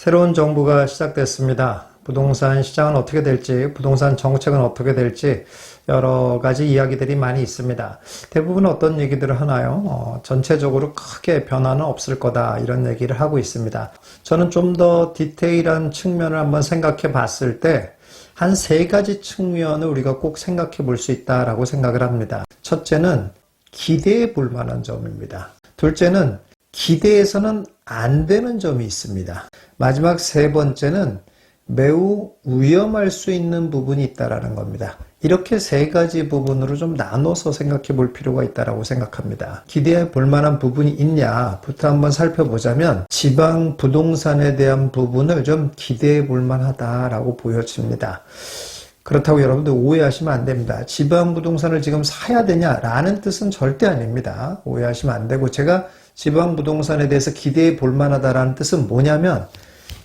새로운 정부가 시작됐습니다. 부동산 시장은 어떻게 될지, 부동산 정책은 어떻게 될지 여러 가지 이야기들이 많이 있습니다. 대부분 어떤 얘기들을 하나요? 전체적으로 크게 변화는 없을 거다 이런 얘기를 하고 있습니다. 저는 좀 더 디테일한 측면을 한번 생각해 봤을 때 한 세 가지 측면을 우리가 꼭 생각해 볼 수 있다라고 생각을 합니다. 첫째는 기대해 볼 만한 점입니다. 둘째는 기대해서는 안 되는 점이 있습니다. 마지막 세 번째는 매우 위험할 수 있는 부분이 있다라는 겁니다. 이렇게 세 가지 부분으로 좀 나눠서 생각해 볼 필요가 있다라고 생각합니다. 기대해 볼 만한 부분이 있냐부터 한번 살펴보자면 지방 부동산에 대한 부분을 좀 기대해 볼 만하다라고 보여집니다. 그렇다고 여러분들 오해하시면 안 됩니다. 지방 부동산을 지금 사야 되냐라는 뜻은 절대 아닙니다. 오해하시면 안 되고, 제가 지방 부동산에 대해서 기대해 볼 만하다라는 뜻은 뭐냐면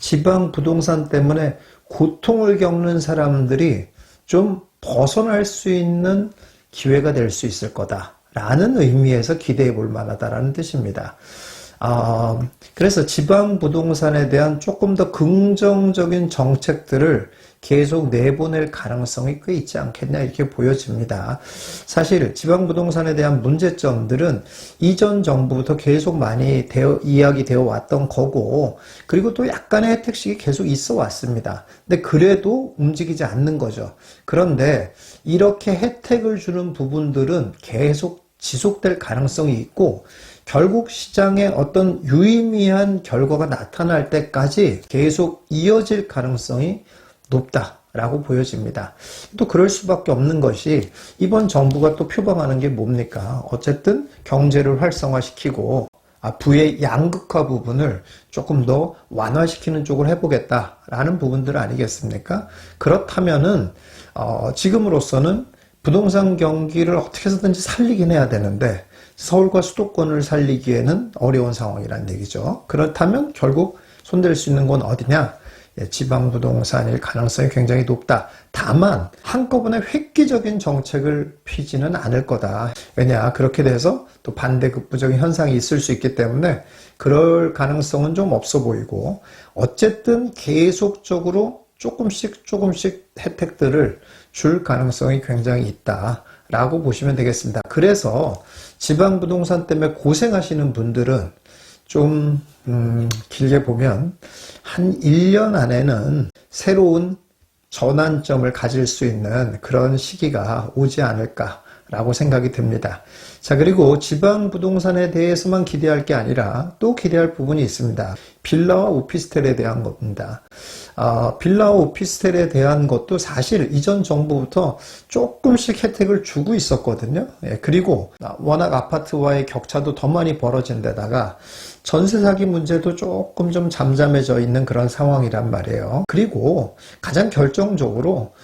지방 부동산 때문에 고통을 겪는 사람들이 좀 벗어날 수 있는 기회가 될 수 있을 거다라는 의미에서 기대해 볼 만하다라는 뜻입니다. 그래서 지방 부동산에 대한 조금 더 긍정적인 정책들을 계속 내보낼 가능성이 꽤 있지 않겠냐 이렇게 보여집니다. 사실 지방 부동산에 대한 문제점들은 이전 정부부터 계속 많이 이야기되어 왔던 거고, 그리고 또 약간의 혜택식이 계속 있어 왔습니다. 근데 그래도 움직이지 않는 거죠. 그런데 이렇게 혜택을 주는 부분들은 계속 지속될 가능성이 있고, 결국 시장에 어떤 유의미한 결과가 나타날 때까지 계속 이어질 가능성이 높다라고 보여집니다. 또 그럴 수밖에 없는 것이 이번 정부가 또 표방하는 게 뭡니까? 어쨌든 경제를 활성화시키고 부의 양극화 부분을 조금 더 완화시키는 쪽으로 해보겠다라는 부분들 아니겠습니까? 그렇다면은 지금으로서는 부동산 경기를 어떻게 해서든지 살리긴 해야 되는데 서울과 수도권을 살리기에는 어려운 상황이란 얘기죠. 그렇다면 결국 손댈 수 있는 건 어디냐? 지방 부동산일 가능성이 굉장히 높다. 다만 한꺼번에 획기적인 정책을 피지는 않을 거다. 왜냐? 그렇게 돼서 또 반대급부적인 현상이 있을 수 있기 때문에 그럴 가능성은 좀 없어 보이고, 어쨌든 계속적으로 조금씩 혜택들을 줄 가능성이 굉장히 있다라고 보시면 되겠습니다. 그래서 지방 부동산 때문에 고생하시는 분들은 좀 길게 보면 한 1년 안에는 새로운 전환점을 가질 수 있는 그런 시기가 오지 않을까라고 생각이 듭니다. 자, 그리고 지방 부동산에 대해서만 기대할 게 아니라 또 기대할 부분이 있습니다. 빌라와 오피스텔에 대한 겁니다. 빌라와 오피스텔에 대한 것도 사실 이전 정부부터 조금씩 혜택을 주고 있었거든요. 그리고 워낙 아파트와의 격차도 더 많이 벌어진 데다가 전세 사기 문제도 조금 좀 잠잠해져 있는 그런 상황이란 말이에요. 그리고 가장 결정적으로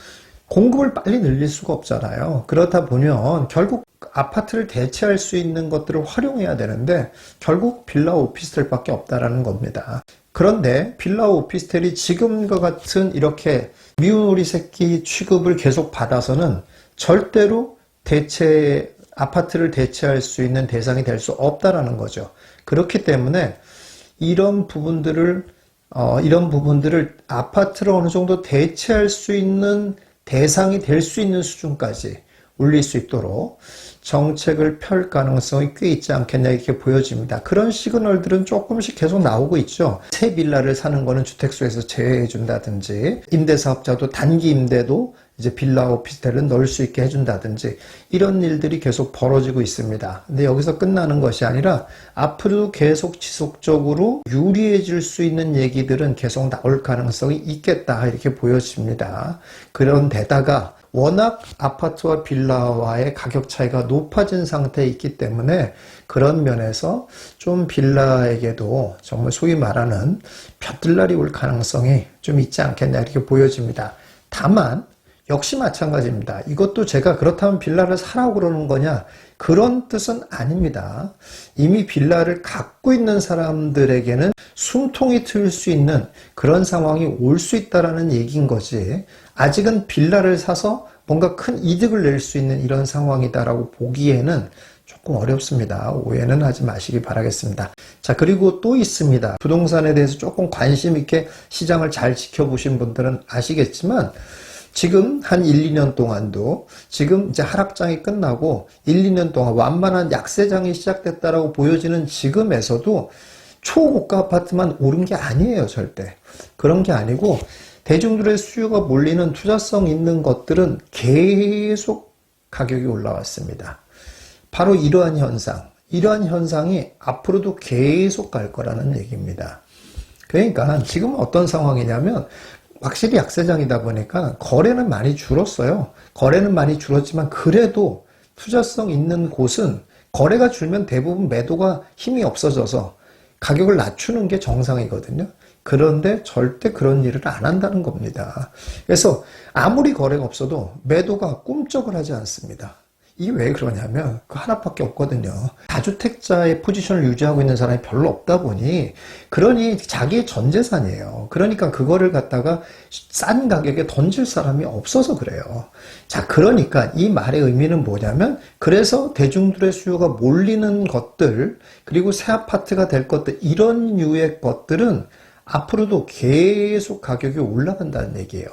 공급을 빨리 늘릴 수가 없잖아요. 그렇다 보면 결국 아파트를 대체할 수 있는 것들을 활용해야 되는데 결국 빌라 오피스텔밖에 없다라는 겁니다. 그런데 빌라 오피스텔이 지금과 같은 이렇게 미우리 새끼 취급을 계속 받아서는 절대로 아파트를 대체할 수 있는 대상이 될 수 없다라는 거죠. 그렇기 때문에 이런 부분들을 아파트를 어느 정도 대체할 수 있는 대상이 될 수 있는 수준까지 올릴 수 있도록 정책을 펼 가능성이 꽤 있지 않겠냐 이렇게 보여집니다. 그런 시그널들은 조금씩 계속 나오고 있죠. 새 빌라를 사는 거는 주택수에서 제외해 준다든지, 임대사업자도 단기 임대도 이제 빌라 오피스텔은 넣을 수 있게 해준다든지, 이런 일들이 계속 벌어지고 있습니다. 근데 여기서 끝나는 것이 아니라 앞으로 계속 지속적으로 유리해질 수 있는 얘기들은 계속 나올 가능성이 있겠다 이렇게 보여집니다. 그런데다가 워낙 아파트와 빌라와의 가격 차이가 높아진 상태에 있기 때문에 그런 면에서 좀 빌라에게도 정말 소위 말하는 볕들날이 올 가능성이 좀 있지 않겠냐 이렇게 보여집니다. 다만 역시 마찬가지입니다. 이것도 제가 그렇다면 빌라를 사라고 그러는 거냐, 그런 뜻은 아닙니다. 이미 빌라를 갖고 있는 사람들에게는 숨통이 트일 수 있는 그런 상황이 올 수 있다라는 얘기인 거지, 아직은 빌라를 사서 뭔가 큰 이득을 낼 수 있는 이런 상황이다라고 보기에는 조금 어렵습니다. 오해는 하지 마시기 바라겠습니다. 자, 그리고 또 있습니다. 부동산에 대해서 조금 관심 있게 시장을 잘 지켜보신 분들은 아시겠지만 지금 한 1, 2년 동안도 지금 이제 하락장이 끝나고 1, 2년 동안 완만한 약세장이 시작됐다라고 보여지는 지금에서도 초고가 아파트만 오른 게 아니에요, 절대. 그런 게 아니고 대중들의 수요가 몰리는 투자성 있는 것들은 계속 가격이 올라왔습니다. 바로 이러한 현상이 앞으로도 계속 갈 거라는 얘기입니다. 그러니까 지금 어떤 상황이냐면 확실히 약세장이다 보니까 거래는 많이 줄었어요. 거래는 많이 줄었지만 그래도 투자성 있는 곳은 거래가 줄면 대부분 매도가 힘이 없어져서 가격을 낮추는 게 정상이거든요. 그런데 절대 그런 일을 안 한다는 겁니다. 그래서 아무리 거래가 없어도 매도가 꿈쩍을 하지 않습니다. 이게 왜 그러냐면 그 하나밖에 없거든요. 다주택자의 포지션을 유지하고 있는 사람이 별로 없다 보니 그러니 자기의 전 재산이에요. 그러니까 그거를 갖다가 싼 가격에 던질 사람이 없어서 그래요. 자, 그러니까 이 말의 의미는 뭐냐면 그래서 대중들의 수요가 몰리는 것들 그리고 새 아파트가 될 것들 이런 류의 것들은 앞으로도 계속 가격이 올라간다는 얘기예요.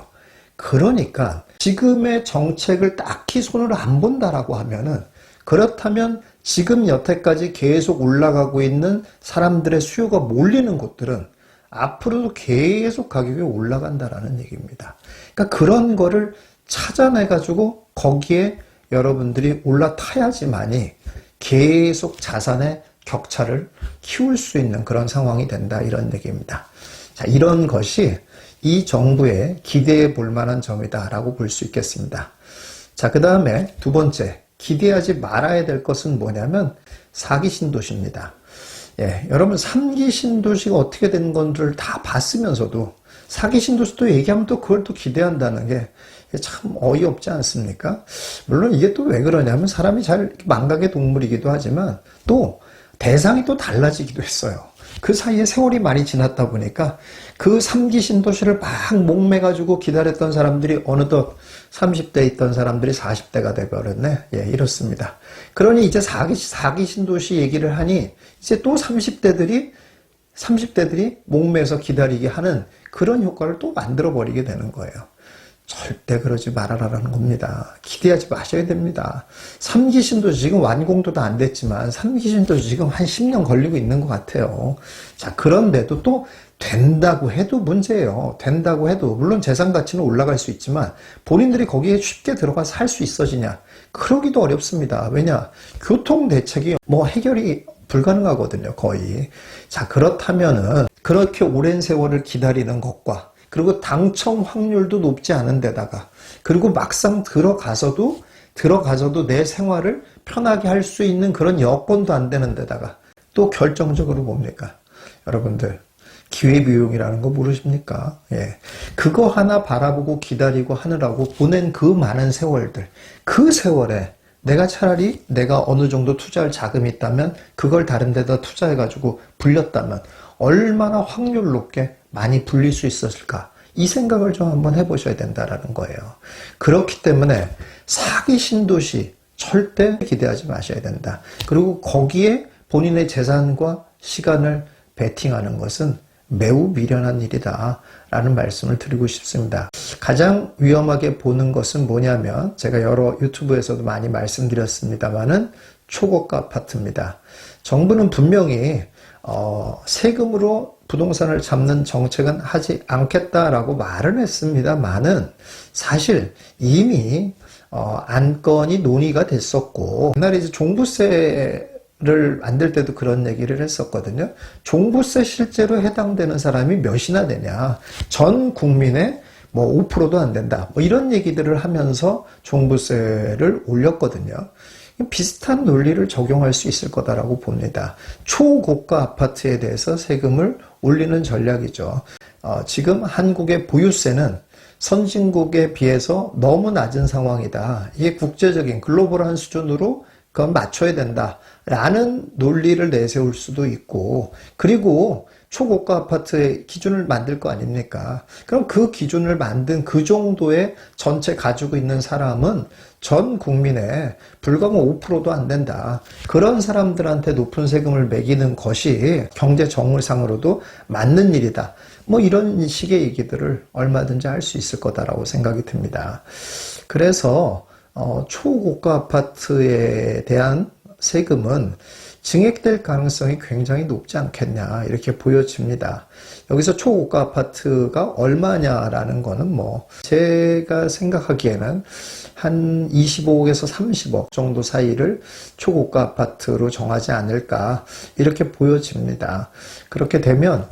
그러니까 지금의 정책을 딱히 손을 안 본다라고 하면은 그렇다면 지금 여태까지 계속 올라가고 있는 사람들의 수요가 몰리는 곳들은 앞으로도 계속 가격이 올라간다라는 얘기입니다. 그러니까 그런 거를 찾아내 가지고 거기에 여러분들이 올라타야지만이 계속 자산의 격차를 키울 수 있는 그런 상황이 된다 이런 얘기입니다. 자, 이런 것이 이 정부의 기대해 볼 만한 점이다라고 볼 수 있겠습니다. 자, 그 다음에 두 번째, 기대하지 말아야 될 것은 뭐냐면 4기 신도시입니다. 예, 여러분 3기 신도시가 어떻게 된 건지를 다 봤으면서도 4기 신도시도 얘기하면 또 그걸 또 기대한다는 게 참 어이없지 않습니까? 물론 이게 또 왜 그러냐면 사람이 잘 망각의 동물이기도 하지만 또 대상이 또 달라지기도 했어요. 그 사이에 세월이 많이 지났다 보니까 그 3기 신도시를 막 목매가지고 기다렸던 사람들이 어느덧 30대에 있던 사람들이 40대가 돼버렸네. 예, 이렇습니다. 그러니 이제 4기 신도시 얘기를 하니 이제 또 30대들이 목매서 기다리게 하는 그런 효과를 또 만들어버리게 되는 거예요. 절대 그러지 말아라라는 겁니다. 기대하지 마셔야 됩니다. 3기 신도시 지금 완공도 다 안 됐지만 3기 신도시 지금 한 10년 걸리고 있는 것 같아요. 자, 그런데도 또 된다고 해도 문제예요. 된다고 해도 물론 재산 가치는 올라갈 수 있지만 본인들이 거기에 쉽게 들어가서 살 수 있어지냐? 그러기도 어렵습니다. 왜냐? 교통 대책이 뭐 해결이 불가능하거든요, 거의. 자, 그렇다면은 그렇게 오랜 세월을 기다리는 것과 그리고 당첨 확률도 높지 않은 데다가 그리고 막상 들어가서도 내 생활을 편하게 할 수 있는 그런 여건도 안 되는 데다가 또 결정적으로 뭡니까? 여러분들 기회비용이라는 거 모르십니까? 예. 그거 하나 바라보고 기다리고 하느라고 보낸 그 많은 세월들 그 세월에 내가 어느 정도 투자할 자금이 있다면 그걸 다른 데다 투자해가지고 불렸다면 얼마나 확률 높게 많이 불릴 수 있었을까? 이 생각을 좀 한번 해보셔야 된다라는 거예요. 그렇기 때문에 4기 신도시 절대 기대하지 마셔야 된다. 그리고 거기에 본인의 재산과 시간을 베팅하는 것은 매우 미련한 일이다 라는 말씀을 드리고 싶습니다. 가장 위험하게 보는 것은 뭐냐면 제가 여러 유튜브에서도 많이 말씀드렸습니다만은 초고가 아파트입니다. 정부는 분명히 세금으로 부동산을 잡는 정책은 하지 않겠다라고 말은 했습니다만은 사실 이미 안건이 논의가 됐었고 옛날에 이제 종부세를 만들 때도 그런 얘기를 했었거든요. 종부세 실제로 해당되는 사람이 몇이나 되냐. 전 국민의 뭐 5%도 안 된다. 뭐 이런 얘기들을 하면서 종부세를 올렸거든요. 비슷한 논리를 적용할 수 있을 거다라고 봅니다. 초고가 아파트에 대해서 세금을 올리는 전략이죠. 지금 한국의 보유세는 선진국에 비해서 너무 낮은 상황이다. 이게 국제적인 글로벌한 수준으로 그건 맞춰야 된다라는 논리를 내세울 수도 있고, 그리고 초고가 아파트의 기준을 만들 거 아닙니까? 그럼 그 기준을 만든 그 정도의 전체 가지고 있는 사람은 전 국민의 불과 5%도 안 된다. 그런 사람들한테 높은 세금을 매기는 것이 경제 정의상으로도 맞는 일이다. 뭐 이런 식의 얘기들을 얼마든지 할 수 있을 거다라고 생각이 듭니다. 그래서 초고가 아파트에 대한 세금은 증액될 가능성이 굉장히 높지 않겠냐 이렇게 보여집니다. 여기서 초고가 아파트가 얼마냐라는 거는 뭐 제가 생각하기에는 한 25억에서 30억 정도 사이를 초고가 아파트로 정하지 않을까 이렇게 보여집니다. 그렇게 되면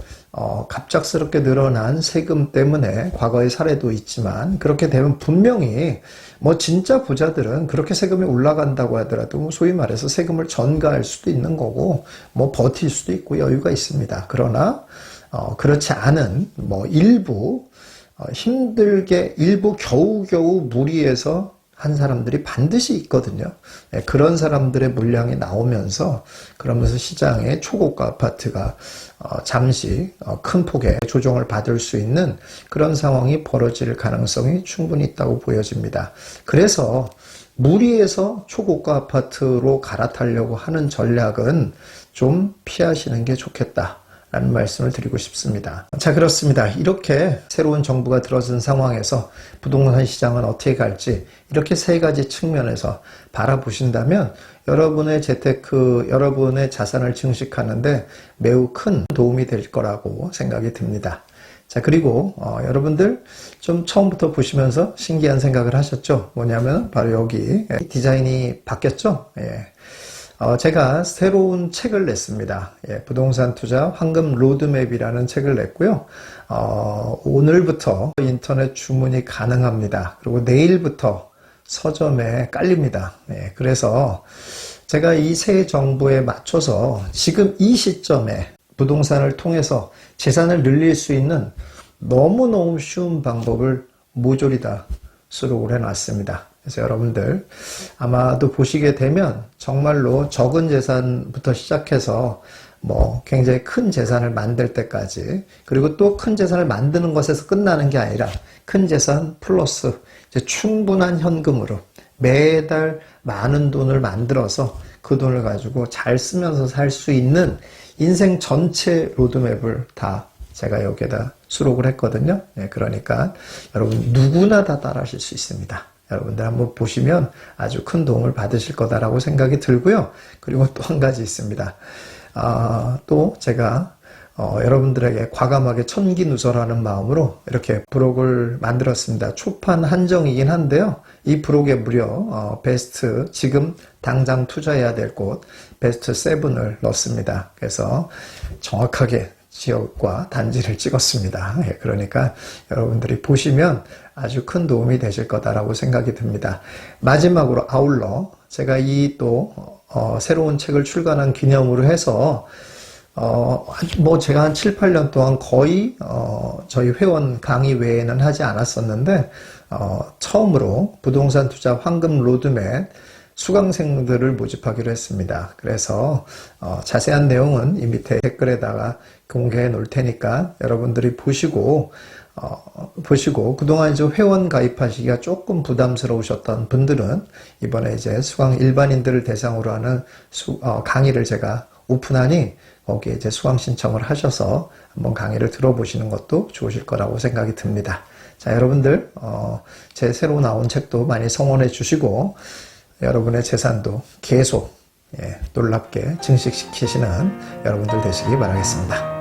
갑작스럽게 늘어난 세금 때문에 과거의 사례도 있지만 그렇게 되면 분명히 뭐 진짜 부자들은 그렇게 세금이 올라간다고 하더라도 뭐 소위 말해서 세금을 전가할 수도 있는 거고 뭐 버틸 수도 있고 여유가 있습니다. 그러나 그렇지 않은 뭐 일부 힘들게 일부 겨우겨우 무리해서 한 사람들이 반드시 있거든요. 그런 사람들의 물량이 나오면서 그러면서 시장의 초고가 아파트가 잠시 큰 폭의 조정을 받을 수 있는 그런 상황이 벌어질 가능성이 충분히 있다고 보여집니다. 그래서 무리해서 초고가 아파트로 갈아타려고 하는 전략은 좀 피하시는 게 좋겠다. 라는 말씀을 드리고 싶습니다. 자, 그렇습니다. 이렇게 새로운 정부가 들어선 상황에서 부동산 시장은 어떻게 갈지 이렇게 세 가지 측면에서 바라보신다면 여러분의 재테크, 여러분의 자산을 증식하는데 매우 큰 도움이 될 거라고 생각이 듭니다. 자, 그리고 여러분들 좀 처음부터 보시면서 신기한 생각을 하셨죠? 뭐냐면 바로 여기 디자인이 바뀌었죠? 예. 제가 새로운 책을 냈습니다. 예, 부동산 투자 황금 로드맵이라는 책을 냈고요. 오늘부터 인터넷 주문이 가능합니다. 그리고 내일부터 서점에 깔립니다. 예, 그래서 제가 이 새 정부에 맞춰서 지금 이 시점에 부동산을 통해서 재산을 늘릴 수 있는 너무너무 쉬운 방법을 모조리 다 수록을 해놨습니다. 그래서 여러분들 아마도 보시게 되면 정말로 적은 재산부터 시작해서 뭐 굉장히 큰 재산을 만들 때까지, 그리고 또 큰 재산을 만드는 것에서 끝나는 게 아니라 큰 재산 플러스 이제 충분한 현금으로 매달 많은 돈을 만들어서 그 돈을 가지고 잘 쓰면서 살 수 있는 인생 전체 로드맵을 다 제가 여기에다 수록을 했거든요. 예, 그러니까 여러분 누구나 다 따라하실 수 있습니다. 여러분들 한번 보시면 아주 큰 도움을 받으실 거다라고 생각이 들고요. 그리고 또 한 가지 있습니다. 또 제가 여러분들에게 과감하게 천기누설하는 마음으로 이렇게 브록을 만들었습니다. 초판 한정이긴 한데요. 이 브록에 무려 베스트, 지금 당장 투자해야 될 곳 베스트 7을 넣습니다. 그래서 정확하게 지역과 단지를 찍었습니다. 예, 그러니까 여러분들이 보시면 아주 큰 도움이 되실 거다라고 생각이 듭니다. 마지막으로 아울러 제가 이 또 새로운 책을 출간한 기념으로 해서 뭐 제가 한 7, 8년 동안 거의 저희 회원 강의 외에는 하지 않았었는데 처음으로 부동산 투자 황금 로드맵 수강생들을 모집하기로 했습니다. 그래서 자세한 내용은 이 밑에 댓글에다가 공개해 놓을 테니까 여러분들이 보시고 그동안 이제 회원 가입하시기가 조금 부담스러우셨던 분들은 이번에 이제 수강 일반인들을 대상으로 하는 강의를 제가 오픈하니 거기에 이제 수강 신청을 하셔서 한번 강의를 들어보시는 것도 좋으실 거라고 생각이 듭니다. 자, 여러분들 제 새로 나온 책도 많이 성원해 주시고 여러분의 재산도 계속 놀랍게 증식시키시는 여러분들 되시기 바라겠습니다.